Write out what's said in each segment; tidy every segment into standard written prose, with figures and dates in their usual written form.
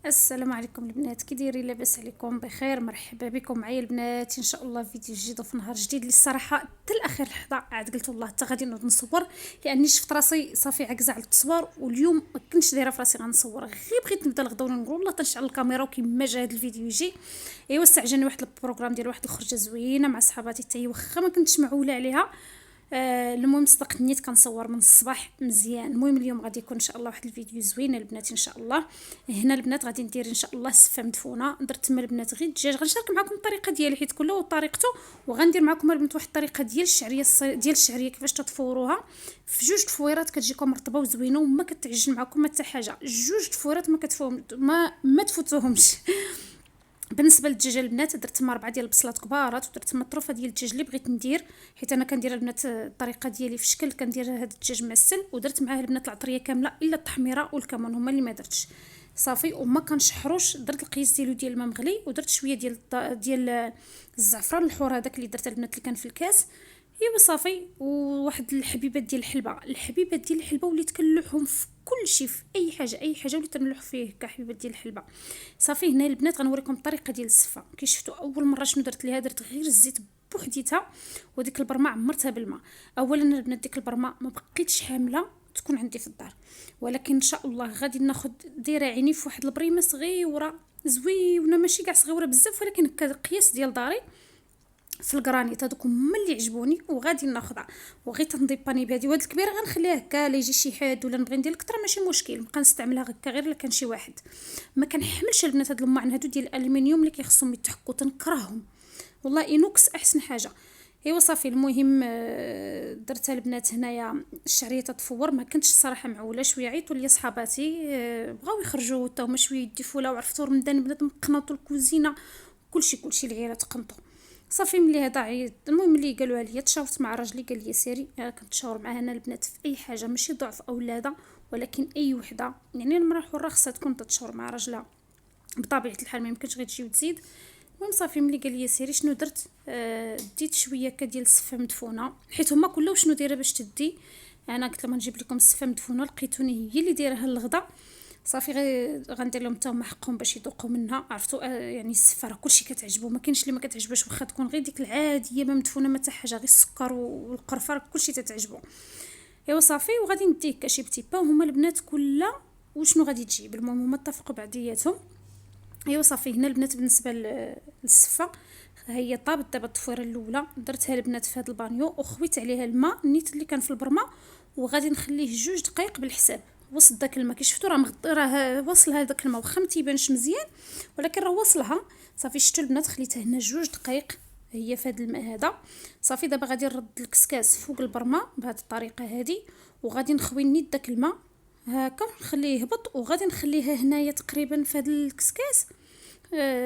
السلام عليكم البنات، كي دايرين؟ لاباس عليكم؟ بخير؟ مرحبا بكم معايا البنات ان شاء الله فيديو جديد وفي نهار جديد اللي الصراحه حتى الاخير لحظه عاد قلت والله حتى غادي نوض نصور، لاني شفت راسي صافي عكزه على التصوير، واليوم ما كنتش دايره في راسي غنصور، غير بغيت نبدا الغدا ونقول والله تنشعل الكاميرا وكيما جا هذا الفيديو يجي. ايوا استعجلني واحد البروغرام ديال واحد الخرجه زوينه مع صحاباتي حتى هي واخا ما كنتش معوله عليها. المهم صدقت نيت كنصور من الصباح مزيان. المهم اليوم غادي يكون ان شاء الله واحد الفيديو زوين البنات ان شاء الله. هنا البنات غادي ندير ان شاء الله سفه مدفونه، درت تما البنات غير الدجاج، غنشارك معكم الطريقه ديالي حيت كل وطريقته، وغندير معكم البنات واحد الطريقه ديال الشعريه ديال الشعريه كيفاش تطفوروها في جوج تفويرات كتجيكم مرطبه وزوينه وما كتعجن معكم حتى حاجه. جوج تفويرات ما كتفوهم ما تفوتوهمش. بالنسبه للدجاج البنات درت تما 4 ديال البصلات كبارات، ودرت تما الطروفه ديال الدجاج اللي بغيت ندير، حيت انا كندير البنات الطريقه ديالي في شكل كندير هذا الدجاج معسل، ودرت معاه البنات العطريه كامله الا التحميره والكمون هما اللي ما درتش صافي. وما كنشحروش، درت القياس ديالو ديال الماء مغلي، ودرت شويه ديال الزعفران الحور هذاك اللي درت البنات اللي كان في الكاس. ايوا صافي. وواحد الحبيبات ديال الحلبه وليت كنلوحهم في كل شيء، في اي حاجه وليت نلوح فيه كحبيبات ديال الحلبه صافي. هنا البنات غنوريكم الطريقه ديال السفه. كي شفتوا اول مره شنو درت ليها، درت غير الزيت بوحديتها، وديك البرمه عمرتها بالماء. اولا البنات ديك البرمه ما بقيتش حامله تكون عندي في الدار، ولكن ان شاء الله غادي ناخذ دايره عيني في واحد البريمه صغيره زوينه، ماشي كاع صغيره بزاف ولكن قياس ديال داري في الكرانيط، هذوك هما اللي عجبوني وغادي ناخذها. وغير تنضيباني بهذه، وهاد الكبيره غنخليها هكا لا يجي شي حد ولا نبغي ندير اكثر ماشي مشكل، نبقى نستعملها هكا غير الا كان شي واحد. ما كنحملش البنات هاد الماعن هادو ديال الالومنيوم اللي كيخصهم يتحكوا، تنكرههم والله. انوكس احسن حاجه. ايوا صافي. المهم درتها البنات هنايا الشعريه تتفور. ما كنتش الصراحه معوله، شويه عيطوا لي صحاباتي بغاو يخرجوا حتى هما شويه يدفوا لا، وعرفتوا رمضان البنات مقنطوا الكوزينه، كلشي العيله تقنطوا صافي. ملي هذا عيط، المهم ملي قالوا لي تشاورت مع راجلي قال لي سيري، كنتشاور معاه انا البنات في اي حاجه، ماشي ضعف اولاده ولكن اي وحده، يعني المراه حره خصها تكون تتشاور مع راجلها بطبيعه الحال، ما يمكنش غير تجي وتزيد. المهم صافي ملي قال لي سيري شنو درت، ديت شويه كديال السفه مدفونه، حيت هما كلهم شنو دايره باش تدي. انا قلت لهم نجيب لكم السفه مدفونه، لقيتوني هي اللي دايرها الغدا صافي. غندير لهم حتى هما حقهم باش يذوقوا منها. عرفتوا يعني السفه راه كلشي كتعجبو، ما كاينش اللي ما كتعجبوش، واخا تكون غير ديك العاديه ما مدفونه ما حتى حاجه، غير السكر والقرفه كلشي تتعجبو. ايوا صافي. وغادي نديه كشي بتي با، وهما البنات كلها وشنو غادي تجيب. المهم هما اتفقوا بعضياتهم. ايوا صافي. هنا البنات بالنسبه للسفه هي طابت دابا الطفيره الاولى، درتها البنات في هذا البانيو وخويت عليها الماء نيت اللي كان في البرمه، وغادي نخليه 2 دقائق بالحساب. وسط داك الماء كي شفتوا راه وصل هذاك الماء، واخا ما تيبانش مزيان ولكن راه وصلها صافي. شفتوا البنات خليتها هنا 2 دقائق هي في هذا الماء هذا صافي. دابا غادي نرد الكسكاس فوق البرمه بهذه الطريقه هذه، وغادي نخوي نيت داك الماء هكا نخليه يهبط، وغادي نخليها هنايا تقريبا في هذا الكسكاس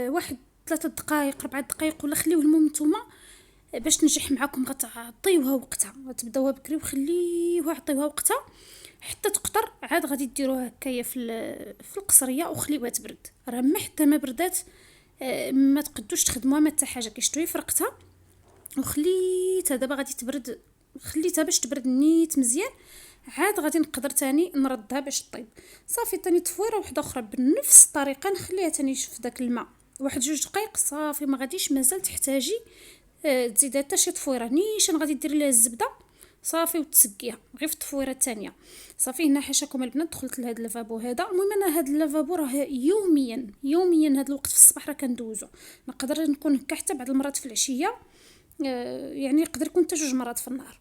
واحد 3 دقائق 4 دقائق ولا خليوه. المهم نتوما باش تنجح معكم غتعطيوها وقتها، غتبداوها بكري وخليوها عطيوها وقتها حتى تقطر. عاد غادي ديروها هكايا في القصريه وخليوها تبرد. راه ما حتى ما بردات ما تقدوش تخدموها ما حتى حاجه. كيشتوي فرقتها وخليتها دابا غادي تبرد، خليتها باش تبرد نيت مزيان. عاد غادي نقدر تاني نردها باش طيب صافي. تاني تفويره واحده اخرى بنفس الطريقه نخليها تاني في داك الماء واحد 2 دقائق صافي. ما غاديش مازال تحتاجي تزيدها حتى شي تفويره نيشان. غادي دير لها الزبده صافي وتسقيها غير في التفويره الثانيه صافي. هنا حاشاكم البنات دخلت لهذا اللافابو هذا. المهم انا هذا اللافابو راه يوميا هذا الوقت في الصباح راه كندوزو، نقدر نكون هكا حتى بعض المرات في العشيه، يعني يقدر يكون حتى 2 مرات في النهار.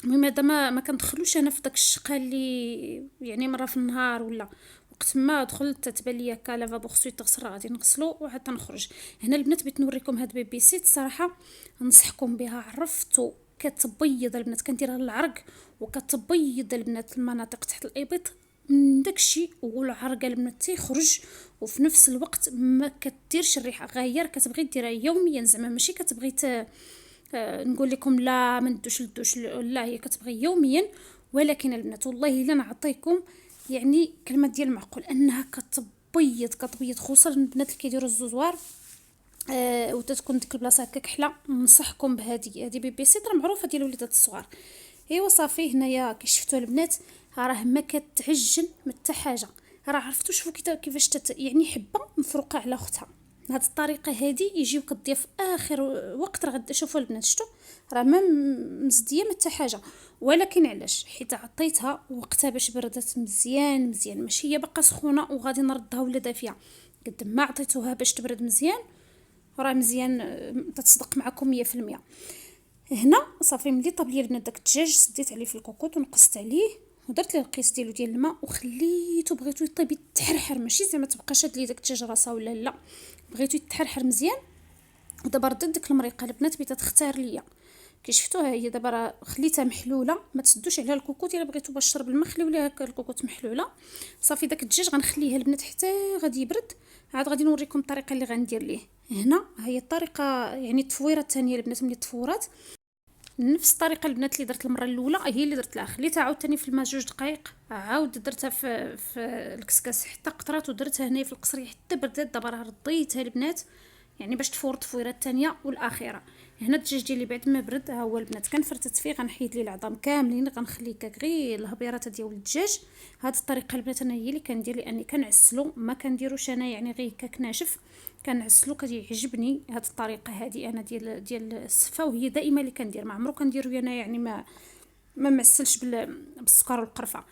المهم هذا ما كندخلوش انا في داك الشقه اللي يعني مره في النهار ولا وقت ما دخلت تتبان لي هكا لافابو خصو يتغسل راه غادي نغسلو وحتى نخرج. هنا البنات بغيت نوريكم هاد بيبي سيت صراحه ننصحكم بها. عرفتو كتبيض البنات، كنديرها للعرق وكتبيض البنات المناطق تحت الابط من داكشي، والعرق البنات تيخرج وفي نفس الوقت ما كديرش الريحه. غير كتبغي ديرها يوميا زعما ماشي كتبغي نقول لكم لا ما ندوش للدوش، لا هي كتبغي يوميا. ولكن البنات والله الا نعطيكم يعني كلمه ديال المعقول انها كتبيض خصوصا البنات اللي كيديروا الززوار وتتكون ديك البلاصه هكا كحله. ننصحكم هذه بي بي سي راه معروفه ديال وليدات الصغار. ايوا صافي. هنايا كي شفتوا البنات راه ما كتعجن حتى حاجه، راه عرفتوا شوفوا كيفاش يعني حبه مفروقه على اختها. بهذه الطريقه هذه يجيو كتضيف اخر وقت. راه شوفوا البنات شفتوا راه ما مزديه ما حتى حاجه، ولكن علاش؟ حيت عطيتها وقتها باش بردت مزيان مزيان، ماشي هي باقا سخونه وغادي نردها ولا دافيه. قد ما عطيتوها باش تبرد مزيان راه مزيان. تتصدق معكم 100%. هنا صافي ملي طاب لي البنات داك الدجاج سديت عليه في الكوكوط ونقصت عليه ودرت ليه القيس ديالو ديال الماء وخليته بغيتو يطيب يتحرحر، ماشي زعما تبقى شاد لي داك الدجاج راسه ولا لا، بغيتو يتحرحر مزيان. ودابا رديت ديك المريقه البنات بغيتها تختار ليا كي شفتوها هي دابا راه خليتها محلوله. ما تسدوش عليها الكوكوط الا بغيتو باش تشرب الماء خليو ليها هكا الكوكوط محلوله. صافي داك الدجاج غنخليه البنات حتى غادي يبرد، عاد غادي نوريكم الطريقه اللي غندير ليه. هنا هي الطريقه يعني التفويره الثانيه البنات ملي تفورات نفس الطريقه البنات اللي درت المره الاولى هي اللي درت لها. خليتها عاوتاني في الماء 2 دقائق، عاود درتها في الكسكاس حتى قطرات ودرتها هنايا في القصريه حتى بردات. دابا راه رديتها البنات يعني باش تفور التفويره الثانيه والاخيره. هنا الدجاج ديالي بعد ما برد ها هو البنات كنفرتت فيه، غنحيد ليه العظام كاملين، غنخليه غير الهبيرات ديال الدجاج. هذه الطريقه البنات انا هي اللي كندير لاني كنعسلو ما كنديروش انا يعني غير هكاك ناشف، كنعسلو كيعجبني هذه الطريقه هذه انا ديال السفه، وهي دائما اللي كندير ما عمرو كنديرو انا يعني ما معسلش بالسكر والقرفه.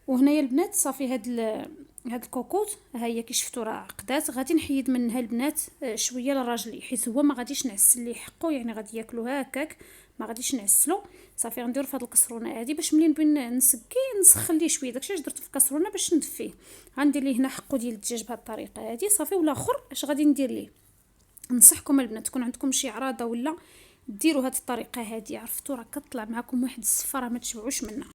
وهنايا البنات صافي هاد الكوكوط ها هي كي شفتوا راه عقدات، غادي نحيد منها البنات شويه للراجل حيت هو ما غاديش نعسل ليه حقه يعني غادي ياكلوها هكاك ما غاديش نعسلو. صافي غندير في هاد الكسرونه هادي باش ملي نبغي نسكي نسخن ليه شويه داكشي اش درت في الكسرونه باش ندفيه. غندير ليه هنا حقه ديال الدجاج بهاد الطريقه هادي صافي. والاخر اش غادي ندير ليه؟ ننصحكم البنات تكون عندكم شي عراضه ولا ديروا هاد الطريقه هادي، عرفتوا راه كطلع معكم واحد السفره ما تشبعوش منها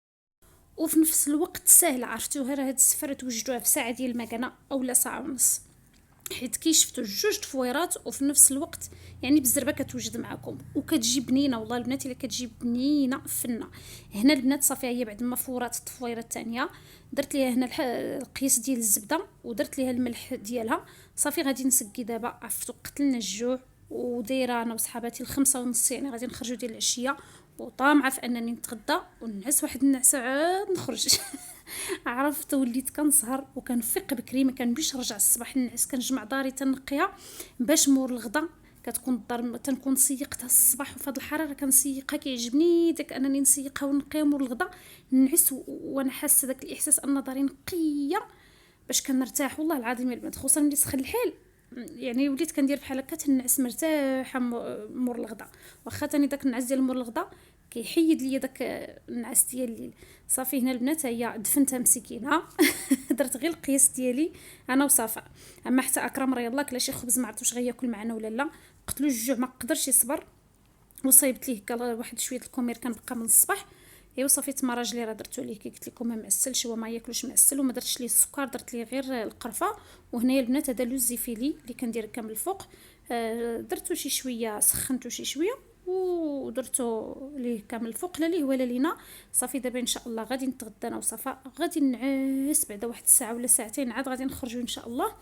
وفي نفس الوقت سهله. عرفتوها راه هاد السفره توجدوها في ساعه ديال المكانه اولا ساعه ونص، حيت كي شفتوا 2 تفويرات وفي نفس الوقت يعني بالزربه كتوجد معكم وكتجي بنينه. والله البنات الا كتجي بنينه فنه. هنا البنات صافي هي بعد ما فورات التفويره الثانيه درت ليها هنا القياس ديال الزبده ودرت ليها الملح ديالها. صافي غادي نسقي دابا. عرفتوا قتلنا الجوع ودايره انا وصحاباتي 5:30 يعني غادي نخرجوا ديال العشيه وطامعه في انني نتغدى ونعس واحد النعسه عاد نخرج. عرفت وليت كنسهر وكنفيق بكري ما كنبغيش نرجع الصباح نعس، كنجمع داري تنقيها باش مور الغدا كتكون الدار تنكون سيقتها الصباح وفي هاد الحراره كنسيقها كيعجبني داك انني نسيقها ونقيها مور الغدا نعس وانا حاسه داك الاحساس ان داري نقيه باش كنرتاح. والله العظيم يا البنات خصوصا ملي سخن الحال يعني وليت كندير بحال هكا تنعس مرتاحه مور الغدا. واخا تاني داك النعاس ديال مور الغدا كيحيد ليا داك النعاس ديال الليل. صافي هنا البنات هي دفنتها مسكينه. درت غير القياس ديالي انا وصفاء. اما حتى اكرم راه يلاه كلا شي خبز ما عرفتش غياكل معنا ولا لا، قتلو الجوع ما قدرش يصبر وصايبت ليه هكا واحد شويه الكومير كان بقى من الصباح. ايوا صافي تما راجلي راه درتو ليه كي قلت لكم ما معسلش هو ما ياكلش معسل وما درتش ليه السكر درت ليه غير القرفه. وهنايا البنات هذا لوز زيفيلي اللي كندير كامل الفوق درتو شي شويه سخنتو شي شويه ودرتو ليه كامل الفوق لا ليه ولا لينا. صافي دابا ان شاء الله غادي نتغدى انا وصفاء غادي نعس بعد واحد الساعه ولا ساعتين عاد غادي نخرجوا ان شاء الله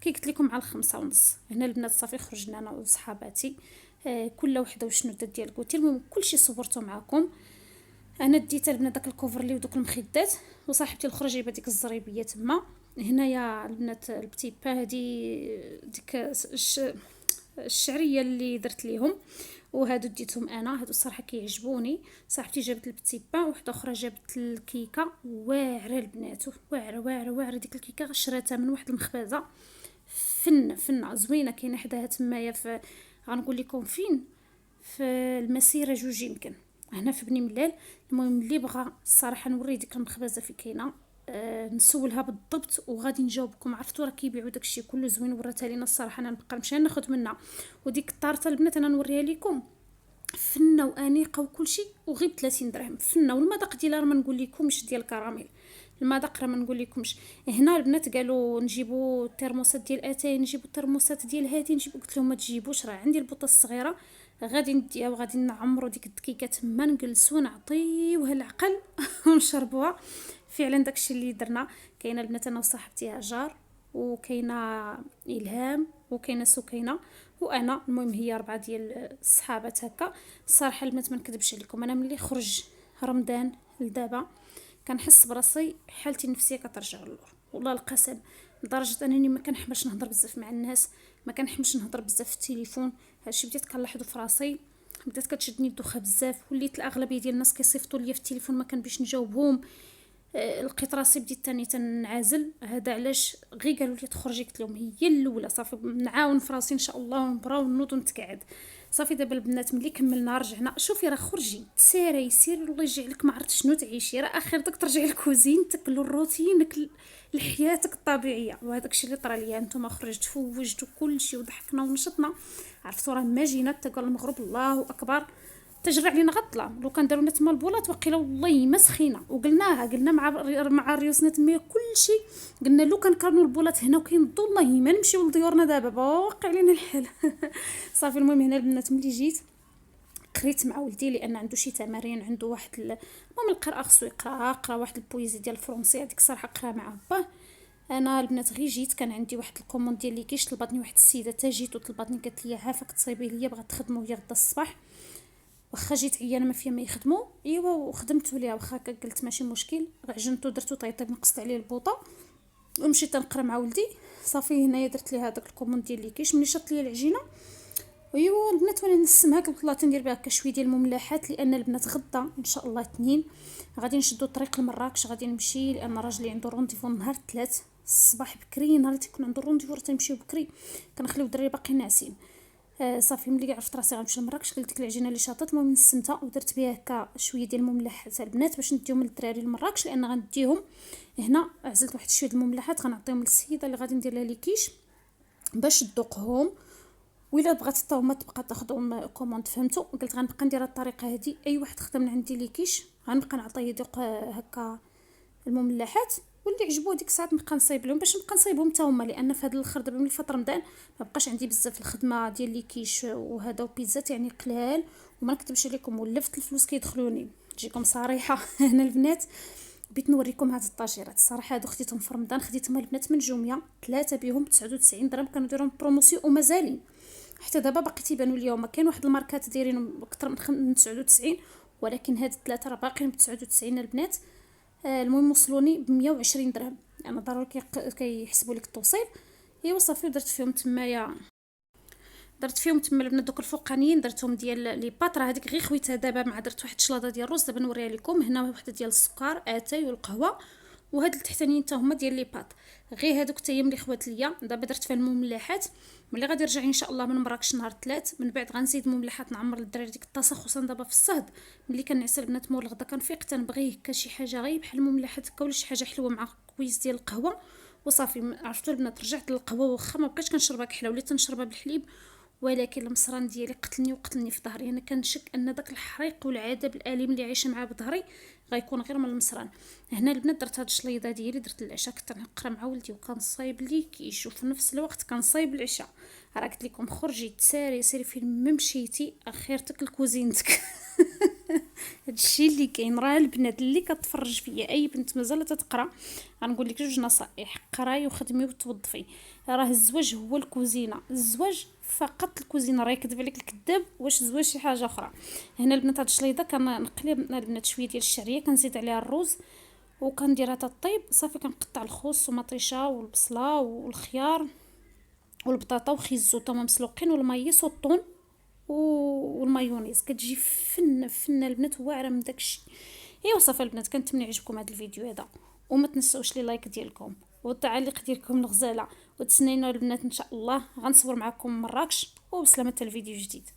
كي قلت لكم على 5:30. هنا البنات صافي خرجنا انا وصحاباتي كل وحده وشنو دات ديال الكوتيل. المهم كلشي صورته معكم. انا ديت البنات داك الكوفرلي ودوك المخدات وصاحبتي الاخرى جايبه ديك الزريبيه تما. هنايا البنات البتي با هادي ديك الشعريه اللي درت ليهم وهادو ديتهم انا. هادو الصراحه كيعجبوني. صاحبتي جابت البتي با وحده اخرى جابت الكيكه واعره البنات واعره واعره واعره. ديك الكيكه شراتها من واحد المخبزه فنه زوينه كاينه حداها تمايا في غنقول لكم فين في المسيره 2 يمكن هنا في بني ملال. المهم اللي بغى الصراحه نوري ديك المخبزه في كاينه نسولها بالضبط وغادي نجاوبكم. عرفتوا راه كيبيعوا داكشي كله زوين وراتها لينا الصراحه انا نبقى نمشي ناخذ منها. وديك الطارطه البنات انا نوريها لكم فنه وانيقه وكل شيء وغير 30 درهم فنه. والمذاق ديالها راه ما نقول لكمش ديال الكراميل المذاق راه ما نقول لكمش. هنا البنات قالوا نجيبوا الترموسات ديال اتاي نجيبوا الترموسات ديال هادي نجيبوا. قلت لهم ما تجيبوش راه عندي البوطه الصغيره غادي نديها وغادي نعمروا ديك الدكيكه تما نجلسوا نعطيوها العقل ونشربوها. فعلا داكشي اللي درنا. كاينه البنات انا وصاحبتي هاجر وكاينه الهام وكاينه سكينه وانا. المهم هي 4 ديال الصحابات هكا. الصراحه البنات ما نكذبش عليكم انا ملي خرج رمضان لدابا كنحس براسي حالتي النفسيه كترجع للور. والله القسم، لدرجه انني ما كنحملش نهضر بزاف مع الناس، ما كنحملش نهضر بزاف في التليفون. هادشي بديت كنلاحظو في راسي، بدات كتشدني الدوخه بزاف، وليت الاغلبيه ديال الناس كيصيفطوا ليا في التليفون ما كنبيش نجاوبهم. لقيت راسي بديت تاني تنعزل. هذا علاش غير قالوا لي تخرجي، قلت لهم هي الاولى صافي نعاون في راسي ان شاء الله ونبراو نوض ونتقعد. صافي دابا البنات ملي كملنا رجعنا، شوفي راه خرجي تساري سيري الله يجعل لك ما عرفت شنو تعيشي، راه اخرتك ترجعي لكوزينتك للروتينك لحياتك الطبيعيه. وهذاك الشيء اللي طرا ليا، نتوما خرجت وجدتوا كلشي وضحكنا ونشطنا، عرفتوا راه ما جينا حتى قال المغرب الله اكبر تجرى علينا غطله. لو كان دارونا تما البولات وقيله والله ما سخينا، وقلناها قلنا مع ريوسنا تما كلشي، قلنا لو كان كانوا البولات هنا وكينضوا والله ما نمشيو لديورنا دابا واقع علينا الحال. صافي المهم هنا البنات ملي جيت قريت مع ولدي لان عنده شي تمارين، عنده واحد المهم القراءه خصو قرا واحد البويزي ديال الفرنسي، هذيك الصراحه قرا مع باه. انا البنات غير جيت كان عندي واحد الكوموند ديال لي كيش، طلباتني واحد السيده تا جيت وطلباتني قالت لي عافاك تصايبي ليا بغات تخدموا هي غدا الصباح، واخا جيت عيانه ما فيها ما يخدموا ايوا وخدمتو ليها، واخا قلت ماشي مشكل، عجنتو درتو طيطيب نقصت عليه البوطه ومشيت نقرا مع ولدي. صافي هنايا درت ليه هذاك الكوموند ديال لي كيش، ملي شط ليا العجينه ايوا البنات وانا نسمها قلت الله تندير بها هكا شويه ديال المملحات، لان البنات غدا ان شاء الله اثنين غادي نشدو الطريق لمراكش، غادي نمشي لان راجلي عنده رونديفو نهار الثلاث الصباح بكري، نهار تيكون عنده رونديفو راه تنمشيو بكري، كنخليو الدراري باقي ناعسين. صافي ملي عرفت راسي غنمشي لمراكش قلت ديك العجينه اللي شاطت المهم نسمتها ودرت بها هكا شويه ديال المملحات البنات باش نديهم للدراري لمراكش، لان غنديهم هنا. عزلت واحد شويه المملحات غنعطيهم للسيده اللي غادي ندير لها لي كيش باش تذوقهم، وإلا بغات حتى هما تبقى تاخذهم كوموند فهمتوا. قلت غنبقى ندير الطريقه هذه، اي واحد خدم من عندي لي كيش غنبقى نعطيه يذوق هكا المملحات، واللي عجبوه ديك الساعه نبقى نصايب لهم باش نبقى نصايبهم حتى هما، لان في هذا الاخر دابا ملي فات رمضان ما بقاش عندي بزاف الخدمه ديال لي كيش وهذا وبيتزات يعني قلال، وما نكذبش عليكم ولفت الفلوس كيدخلوني تجيكم صريحه. هنا البنات بغيت نوريكم هاد الطاجيرات الصراحه، هادو خديتهم في رمضان، خديتهم البنات من جوميا، ثلاثه بهم 99 درهم، كانوا دايرهم بروموسيون ومازالين حتى دابا باقي تيبانوا ليا. هما كاين واحد الماركات دايرين اكثر من 99، ولكن هاد الثلاثه راه باقيين ب 99 البنات. المهم وصلوني ب 120 درهم، يعني ضروري كيحسبوا لك التوصيل. ايوا صافي درت فيهم تمايا، درت فيهم تما البنات دوك الفوقانيين درتهم ديال لي بات، راه هذيك غير خويتها دابا مع درت واحد الشلاضه ديال الرز دابا نوريها لكم. هنا وحده ديال السكر اتاي والقهوه، وهاد التحتانيين حتى هما ديال لي بات، غير هذوك حتى هي ملي خوات ليا. دابا درت فيها المملحات، ملي غادي نرجع ان شاء الله من مراكش نهار الثلاث من بعد غنزيد مملحات نعمر للدراري ديك الطاسه، خصوصا دابا في الصهد ملي كنعس البنات مور الغدا كنفيق تنبغي هكا شي حاجه غير بحال المملحات هكا ولا شي حاجه حلوه مع كويس ديال القهوه. وصافي عرفتوا البنات رجعت للقهوه، واخا ما بقيتش كنشربها كحله وليت نشربها بالحليب، ولكن المصران ديالي قتلني في ظهري. انا كنشك ان داك الحريق والعذاب الاليم اللي عايشه معاه بظهري غيكون غير من المصران. هنا البنات درت هاد الشليضه ديالي، درت العشاء كنت نقرا مع ولدي وكنصايب لي كيشوف في نفس الوقت كنصايب العشاء. راه قلت لكم خرجي تساري سيري فين ما مشيتي اخيرتك لكوزينتك. هادشي اللي كاين. راه البنات اللي كتفرج فيا اي بنت مازال تتقرا غنقول لك جوج نصائح: قراي وخدمي وتوظفي. راه الزواج هو الكوزينه، الزواج فقط الكوزينه، راه يكذب عليك الكذاب واش الزواج شي حاجه اخرى. هنا البنات هاد الشليضه كنقلي البنات شويه ديال الشعريه كنزيد عليها الروز وكنديرها طيب. صافي كنقطع الخوص ومطيشه والبصله والخيار والبطاطا وخيزو تما مسلوقين والمايس والطون والمايونيز، كتجي فنه البنات واعره من داكشي. ايوا صافي البنات كنتمنى يعجبكم هذا الفيديو هذا، وما تنسوش لي لايك ديالكم والتعليق ديالكم الغزاله، وتسنينا البنات ان شاء الله غنصور معكم مراكش وبسلامه الفيديو جديد.